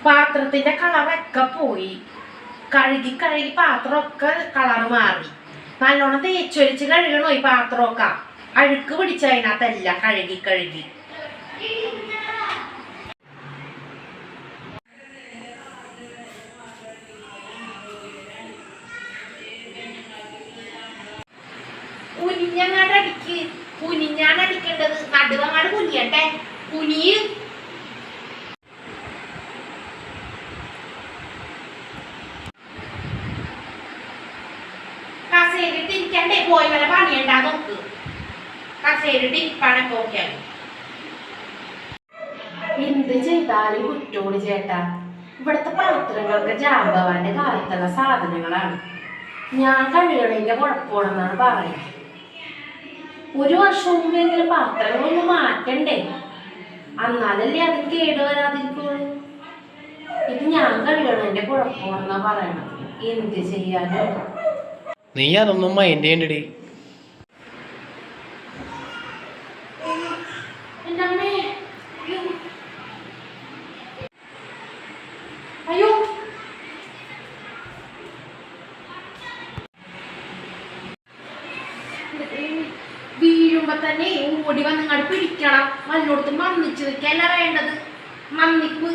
പാത്രത്തിന്റെ കളറൊക്കെ പോയി. കഴുകി കഴുകി പാത്രമൊക്കെ കളർ മാറി. നല്ലോണം തേച്ചൊലിച്ച് കഴുകണോ ഈ പാത്രമൊക്കെ? അഴുക്ക് പിടിച്ചതിനകത്തല്ല, കഴുകി കഴുകി. കുനിഞ്ഞങ്ങാടടിക്ക്, കുനിഞ്ഞാണ് അടിക്കേണ്ടത്. നടുവങ്ങാട് കുനിയട്ടെ, കുനിയ്. കസേരയിട്ട് ഇരിക്കണ്ടേ, പോയി വല്ല പണിയുണ്ടാ നോക്ക്. കസേരയിട്ട് ഇരിപ്പാണെ പോക്കാൻ. എന്ത് ചെയ്താലും കുറ്റോട് ചേട്ടാ. ഇവിടുത്തെ പാത്രങ്ങളൊക്കെ ജാമ്പവാന്റെ കാലത്തുള്ള സാധനങ്ങളാണ്. ഞാൻ കഴുകണതിന്റെ കുഴപ്പമാണെന്നാണ് പറയുന്നത്. ഒരു വർഷം മുമ്പെങ്കിലും പാത്രങ്ങളൊന്നും മാറ്റണ്ടേ? എന്നാലല്ലേ അതിന് കേടുവരാതിരിക്കുള്ളൂ. ഇത് ഞാൻ കഴുകണതിന്റെ കുഴപ്പമാണെന്നാ പറയണത്. എന്ത് ചെയ്യാനോ? നീ അതൊന്നും മൈൻഡ് ചെയ്യണ്ടടി. അയ്യോ, വീഴുമ്പോ തന്നെ ഓടി വന്ന് ഇങ്ങോട്ട് പിടിക്കണം. മണ്ണോടത്ത് മണ്ണിച്ച് വെക്കല്ല വേണ്ടത്. മണ്ണിപ്പ്